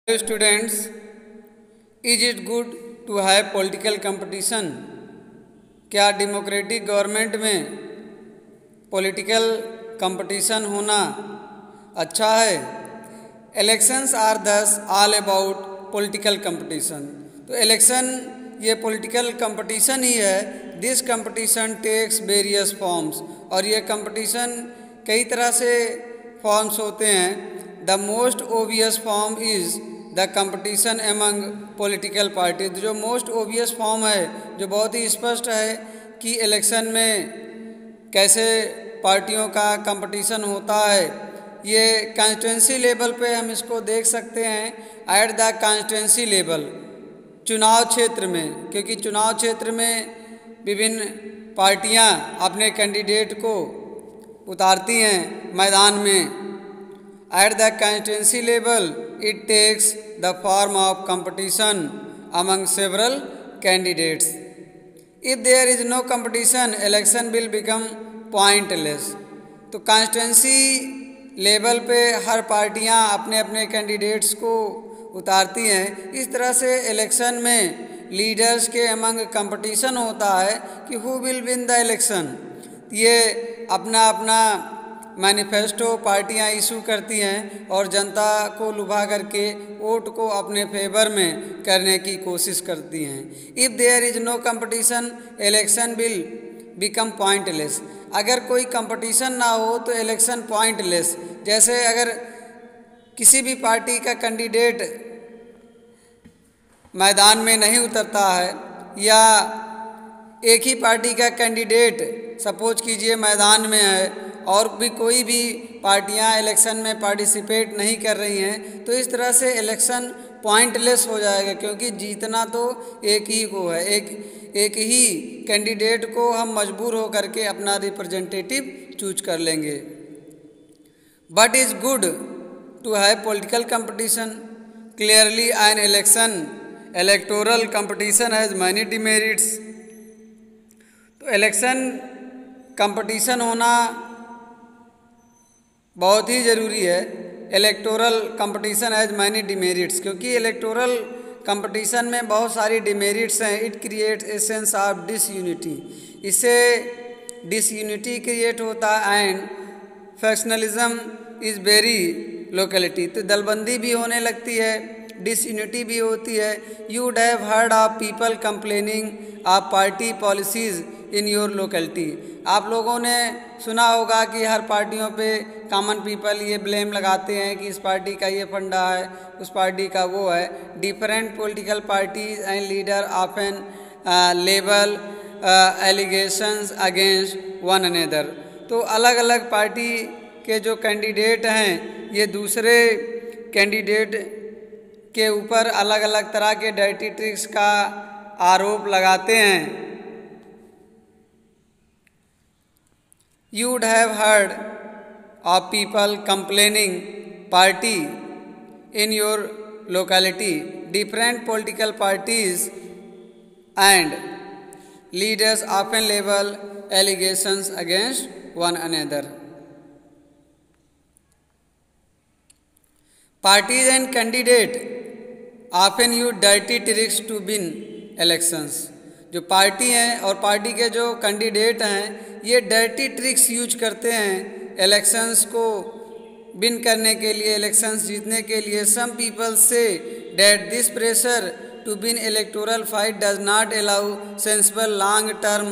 Hello students, is it good to have political competition? क्या democratic government में political competition होना अच्छा है? Elections are thus all about political competition. तो election ये पॉलिटिकल कंपटीशन ही है। This competition takes various forms, और ये कंपटीशन कई तरह से फॉर्म्स होते हैं। The most obvious form is the competition among political parties. जो मोस्ट ओबियस फॉर्म है, जो बहुत ही स्पष्ट है कि इलेक्शन में कैसे पार्टियों का कंपटीशन होता है, ये कॉन्स्टिट्यूंसी लेवल पे हम इसको देख सकते हैं। एट द कॉन्स्टिट्यूंसी लेवल, चुनाव क्षेत्र में, क्योंकि चुनाव क्षेत्र में विभिन्न पार्टियां अपने कैंडिडेट को उतारती हैं मैदान में। At the constituency level, it takes the form of competition among several candidates. If there is no competition, election will become pointless. तो constituency level पे हर पार्टियां अपने अपने कैंडिडेट्स को उतारती हैं। इस तरह से इलेक्शन में लीडर्स के अमंग कंपटीशन होता है कि who will win the election. ये अपना अपना मैनिफेस्टो पार्टियां इशू करती हैं और जनता को लुभा करके वोट को अपने फेवर में करने की कोशिश करती हैं। If there is no competition, election will become pointless. अगर कोई कंपटीशन ना हो तो इलेक्शन पॉइंटलेस। जैसे अगर किसी भी पार्टी का कैंडिडेट मैदान में नहीं उतरता है, या एक ही पार्टी का कैंडिडेट सपोज कीजिए मैदान में है और भी कोई भी पार्टियां इलेक्शन में पार्टिसिपेट नहीं कर रही हैं, तो इस तरह से इलेक्शन पॉइंटलेस हो जाएगा, क्योंकि जीतना तो एक ही को है। एक ही कैंडिडेट को हम मजबूर हो करके अपना रिप्रेजेंटेटिव चूज कर लेंगे। But is good to have political competition. Clearly an electoral competition has many demerits. तो इलेक्शन कंपटीशन होना बहुत ही ज़रूरी है। Electoral competition has many demerits, क्योंकि इलेक्टोरल कंपटीशन में बहुत सारी डिमेरिट्स हैं। It creates a sense of disunity. इससे डिसयूनिटी क्रिएट होता है। And factionalism is very locality. तो दलबंदी भी होने लगती है, डिसयूनिटी भी होती है। You would have heard of people complaining of party policies in your locality. आप लोगों ने सुना होगा कि हर पार्टियों पे कॉमन पीपल ये ब्लेम लगाते हैं कि इस पार्टी का ये फंडा है, उस पार्टी का वो है। Different political parties and leader often label allegations against one another. तो अलग अलग पार्टी के जो कैंडिडेट हैं, ये दूसरे कैंडिडेट के ऊपर अलग अलग तरह के डर्टी ट्रिक्स का आरोप लगाते हैं। You would have heard of people complaining party in your locality. Different political parties and leaders often level allegations against one another. Parties and candidate often use dirty tricks to win elections. जो party हैं और party के जो candidate हैं, ये dirty tricks use करते हैं elections को विन करने के लिए, इलेक्शंस जीतने के लिए। Some people say that this pressure to win electoral fight does not allow sensible long term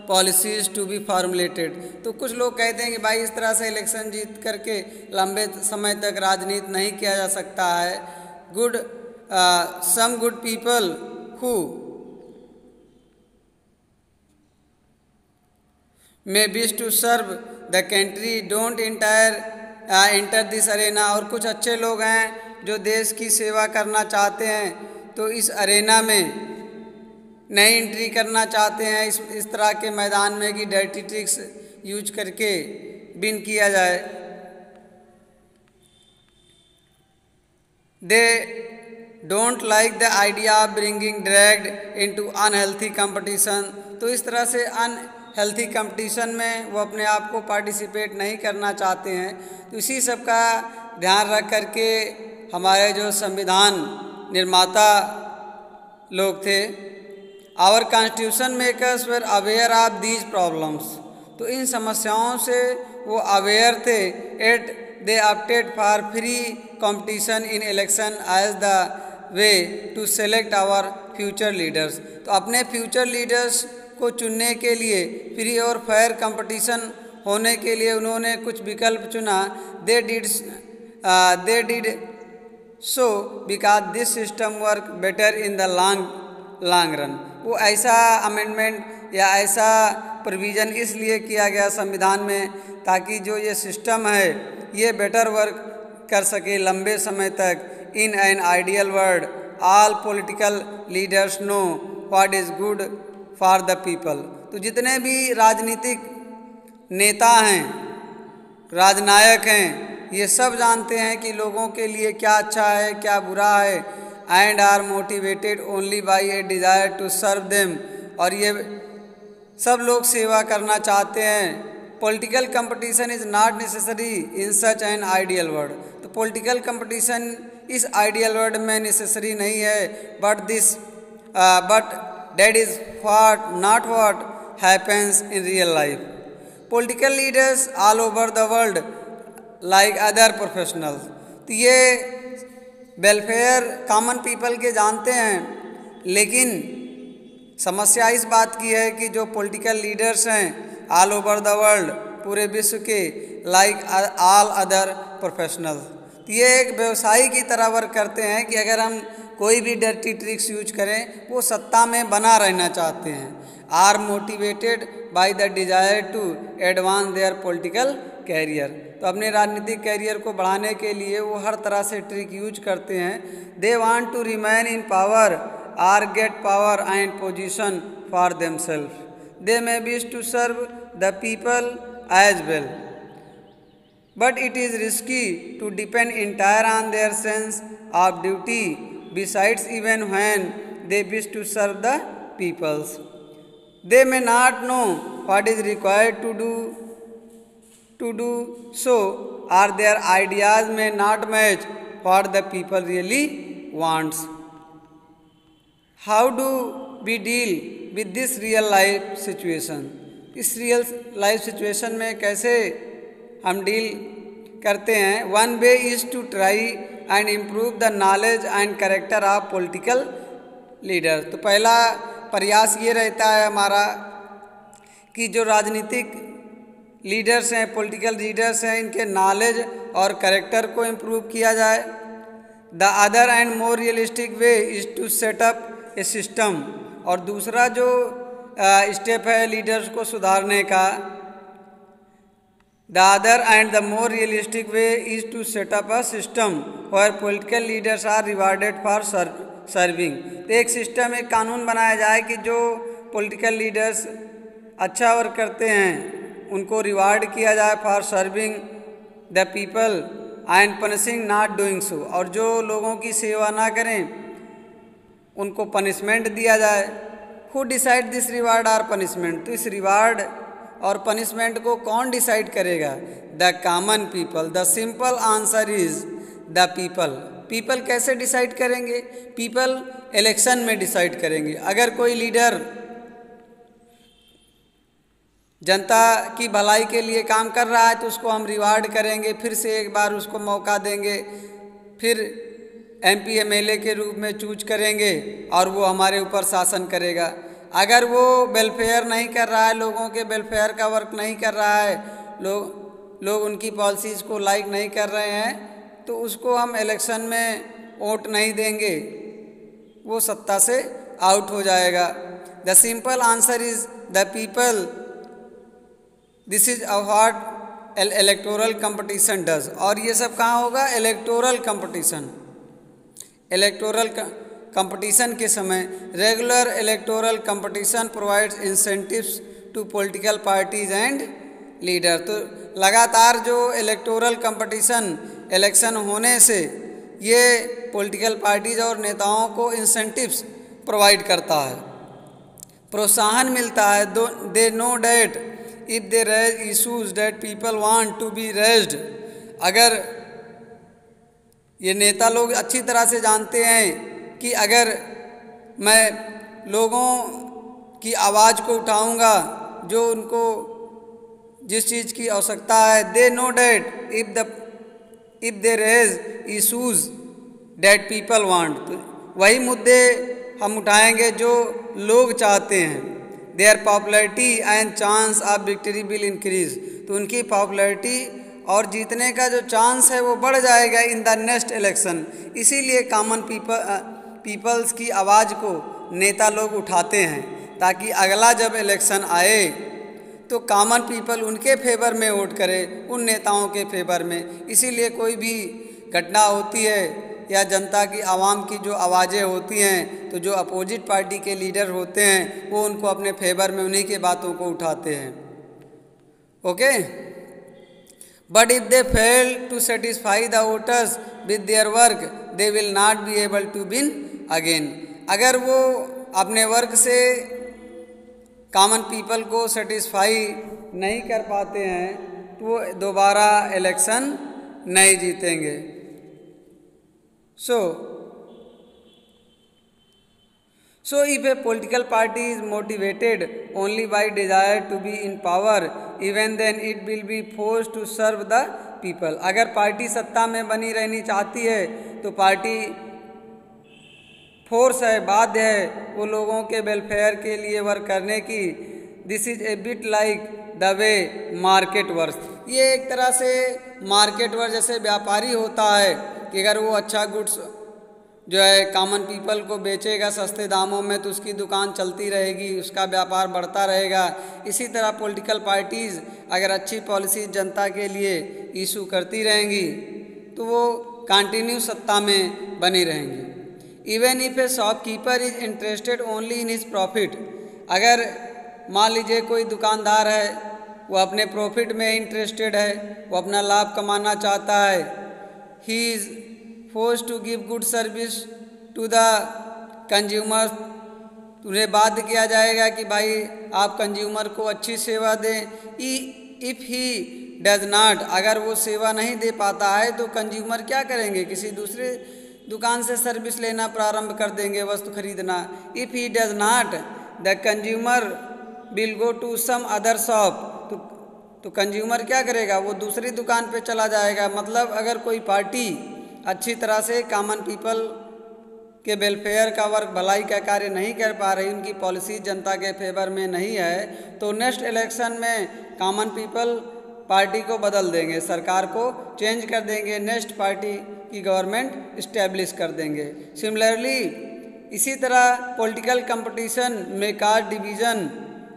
policies to be formulated. तो कुछ लोग कहते हैं कि भाई इस तरह से इलेक्शन जीत करके लंबे समय तक राजनीति नहीं किया जा सकता है। Some good people who may wish to serve the country don't enter this arena। और कुछ अच्छे लोग हैं जो देश की सेवा करना चाहते हैं, तो इस अरेना में नहीं एंट्री करना चाहते हैं इस तरह के मैदान में कि डर्टी ट्रिक्स यूज करके विन किया जाए। They don't like the idea of bringing dragged into unhealthy competition. तो इस तरह से हेल्थी कंपटीशन में वो अपने आप को पार्टिसिपेट नहीं करना चाहते हैं। तो इसी सब का ध्यान रख करके हमारे जो संविधान निर्माता लोग थे, our constitution makers were aware of these problems, तो इन समस्याओं से वो अवेयर थे। Yet they opted for free competition in election as the way to select our future leaders, तो अपने फ्यूचर लीडर्स को चुनने के लिए फ्री और फेयर कंपटीशन होने के लिए उन्होंने कुछ विकल्प चुना। They did so because this system work better in the long run, वो ऐसा अमेंडमेंट या ऐसा प्रोविज़न इसलिए किया गया संविधान में ताकि जो ये सिस्टम है ये बेटर वर्क कर सके लंबे समय तक। In an ideal world all political leaders know what is good for the people, तो जितने भी राजनीतिक नेता हैं, राजनायक हैं, ये सब जानते हैं कि लोगों के लिए क्या अच्छा है क्या बुरा है। And are motivated only by a desire to serve them, और ये सब लोग सेवा करना चाहते हैं। Political competition is not necessary in such an ideal world, तो पॉलिटिकल कंपटीशन इस आइडियल वर्ल्ड में नेसेसरी नहीं है। But that is not what happens in real life. Political leaders all over the world like other professionals, तो ये welfare common people के जानते हैं, लेकिन समस्या इस बात की है कि जो पॉलिटिकल लीडर्स हैं ऑल ओवर द वर्ल्ड, पूरे विश्व के, लाइक ऑल अदर प्रोफेशनल्स, तो ये एक व्यवसायी की तरह वर्क करते हैं कि अगर हम कोई भी डर्टी ट्रिक्स यूज करें वो सत्ता में बना रहना चाहते हैं। Are motivated by the desire to advance their political career, तो अपने राजनीतिक कैरियर को बढ़ाने के लिए वो हर तरह से ट्रिक यूज करते हैं। They want to remain in power or get power and position for themselves, they may wish to serve the people as well, but it is risky to depend entire on their sense of duty, besides even when they wish to serve the peoples, they may not know what is required to do so, or their ideas may not match what the people really wants. How do we deal with this real life situation? इस real life situation में कैसे हम deal करते हैं? One way is to try and improve the knowledge and character of political leader, तो पहला प्रयास ये रहता है हमारा कि जो राजनीतिक लीडर्स हैं, पॉलिटिकल लीडर्स हैं, इनके नॉलेज और कैरेक्टर को इम्प्रूव किया जाए। The other and more realistic way is to set up a system, और दूसरा जो स्टेप है लीडर्स को सुधारने का, the other and the more realistic way is to set up a system where political leaders are rewarded for serving, तो एक system, एक कानून बनाया जाए कि जो पॉलिटिकल लीडर्स अच्छा वर्क करते हैं उनको रिवार्ड किया जाए for serving the people and punishing not doing so, और जो लोगों की सेवा ना करें उनको पनिशमेंट दिया जाए। हु डिसाइड दिस रिवार्ड और पनिशमेंट, तो इस रिवार्ड और पनिशमेंट को कौन डिसाइड करेगा? The common people. The simple answer is the people. People कैसे डिसाइड करेंगे? पीपल इलेक्शन में डिसाइड करेंगे। अगर कोई लीडर जनता की भलाई के लिए काम कर रहा है तो उसको हम रिवार्ड करेंगे, फिर से एक बार उसको मौका देंगे, फिर MP MLA के रूप में चूज करेंगे और वो हमारे ऊपर शासन करेगा। अगर वो वेलफेयर नहीं कर रहा है, लोगों के वेलफेयर का वर्क नहीं कर रहा है, लोग उनकी पॉलिसीज़ को लाइक नहीं कर रहे हैं, तो उसको हम इलेक्शन में वोट नहीं देंगे, वो सत्ता से आउट हो जाएगा। The simple answer is the people. This is what electoral competition does. और ये सब कहाँ होगा? Electoral competition. इलेक्टोरल कंपटीशन के समय regular electoral competition provides incentives to political parties and leader. तो लगातार जो इलेक्टोरल कंपटीशन इलेक्शन होने से ये पॉलिटिकल पार्टीज और नेताओं को इंसेंटिव्स प्रोवाइड करता है, प्रोत्साहन मिलता है। They know that if they raise issues that people want to be raised, अगर ये नेता लोग अच्छी तरह से जानते हैं कि अगर मैं लोगों की आवाज़ को उठाऊंगा, जो उनको जिस चीज़ की आवश्यकता है, they know that if they raise issues that people want, तो वही मुद्दे हम उठाएंगे जो लोग चाहते हैं। Their popularity and chance of victory will increase, तो उनकी पॉपुलैरिटी और जीतने का जो चांस है वो बढ़ जाएगा इन द नेक्स्ट इलेक्शन। इसीलिए कॉमन पीपल्स की आवाज़ को नेता लोग उठाते हैं, ताकि अगला जब इलेक्शन आए तो कॉमन पीपल उनके फेवर में वोट करे, उन नेताओं के फेवर में। इसीलिए कोई भी घटना होती है या जनता की आवाम की जो आवाज़ें होती हैं, तो जो अपोजिट पार्टी के लीडर होते हैं वो उनको अपने फेवर में उन्हीं के बातों को उठाते हैं। Okay, but if they fail to satisfy the voters with their work they will not be able to win again. अगर वो अपने वर्क से कॉमन पीपल को सेटिस्फाई नहीं कर पाते हैं तो वो दोबारा इलेक्शन नहीं जीतेंगे। So if a political party is motivated only by desire to be in power, even then it will be forced to serve the people। अगर पार्टी सत्ता में बनी रहनी चाहती है तो पार्टी फोर्स है, बाध्य है वो लोगों के वेलफेयर के लिए वर्क करने की। This is a bit like the way market work. ये एक तरह से मार्केट वर्क जैसे व्यापारी होता है कि अगर वो अच्छा गुड्स जो है कॉमन पीपल को बेचेगा सस्ते दामों में तो उसकी दुकान चलती रहेगी, उसका व्यापार बढ़ता रहेगा। इसी तरह पॉलिटिकल पार्टीज़ अगर अच्छी पॉलिसी जनता के लिए इशू करती रहेंगी तो वो कंटिन्यू सत्ता में बनी रहेंगी। Even if A shopkeeper is interested only in his profit, अगर मान लीजिए कोई दुकानदार है वो अपने प्रॉफिट में इंटरेस्टेड है, वो अपना लाभ कमाना चाहता है, he is forced to give good service to the consumer, उन्हें बाध्य किया जाएगा कि भाई आप कंज्यूमर को अच्छी सेवा दें। इफ़ ही डज नॉट, अगर वो सेवा नहीं दे पाता है तो कंज्यूमर क्या करेंगे, किसी दूसरे दुकान से सर्विस लेना प्रारंभ कर देंगे, वस्तु खरीदना। If he does not the consumer will go to some other shop, तो कंज्यूमर क्या करेगा, वो दूसरी दुकान पे चला जाएगा। मतलब अगर कोई पार्टी अच्छी तरह से कॉमन पीपल के वेलफेयर का वर्क, भलाई का कार्य नहीं कर पा रही, उनकी पॉलिसी जनता के फेवर में नहीं है, तो नेक्स्ट इलेक्शन में कॉमन पीपल पार्टी को बदल देंगे, सरकार को चेंज कर देंगे, नेक्स्ट पार्टी की गवर्नमेंट इस्टेब्लिश कर देंगे। सिमिलरली इसी तरह पॉलिटिकल कंपटीशन में cause division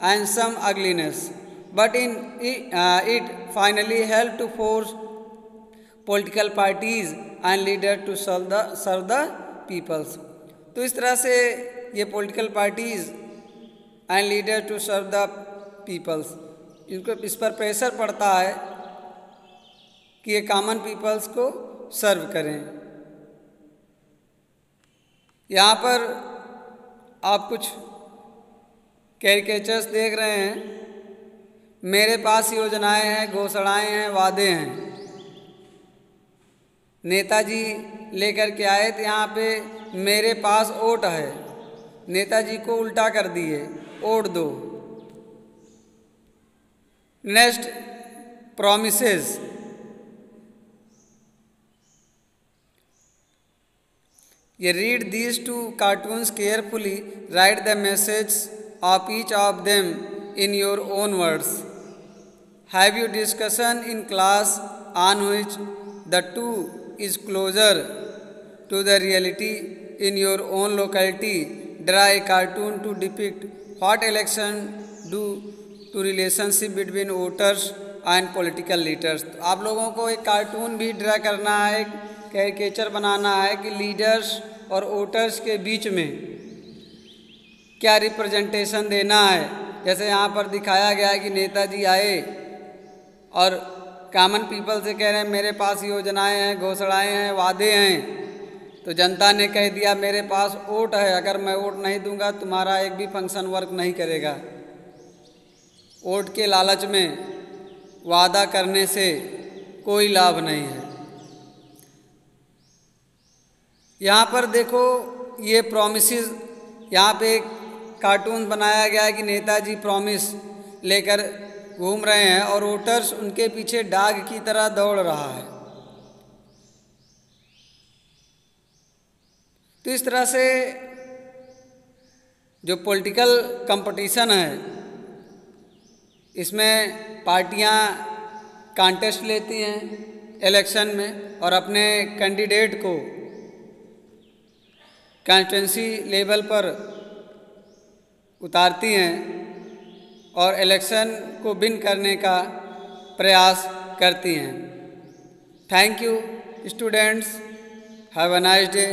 and some ugliness, but in it finally help to force political parties and leader to serve the peoples. तो इस तरह से ये political parties and leader to serve the peoples, इस पर प्रेशर पड़ता है कि ये कॉमन पीपल्स को सर्व करें। यहाँ पर आप कुछ कैरिकेचर्स देख रहे हैं। मेरे पास योजनाएं हैं, घोषणाएं हैं, वादे हैं। नेताजी लेकर के आए थे यहाँ पे, मेरे पास वोट है, नेताजी को उल्टा कर दिए, वोट दो। नेक्स्ट प्रॉमिसेस, ये read these two cartoons carefully, right the message of each of them in your own words, have you discussion in class on which the two is closer to the reality in your own locality, draw a cartoon to depict what election do to relationship between voters and political leaders। तो आप लोगों को एक cartoon भी draw करना है, एक caricature बनाना है कि लीडर्स और वोटर्स के बीच में क्या रिप्रेजेंटेशन देना है। जैसे यहाँ पर दिखाया गया है कि नेताजी आए और कॉमन पीपल से कह रहे हैं मेरे पास योजनाएं हैं, घोषणाएं हैं, वादे हैं। तो जनता ने कह दिया मेरे पास वोट है, अगर मैं वोट नहीं दूंगा तुम्हारा एक भी फंक्शन वर्क नहीं करेगा। वोट के लालच में वादा करने से कोई लाभ नहीं है। यहाँ पर देखो ये प्रॉमिसेस, यहाँ पे एक कार्टून बनाया गया है कि नेताजी प्रॉमिस लेकर घूम रहे हैं और वोटर्स उनके पीछे डाग की तरह दौड़ रहा है। तो इस तरह से जो पॉलिटिकल कंपटीशन है इसमें पार्टियां कॉन्टेस्ट लेती हैं इलेक्शन में और अपने कैंडिडेट को कॉन्स्टिट्यूंसी लेवल पर उतारती हैं और इलेक्शन को विन करने का प्रयास करती हैं। Thank you students, have a nice day.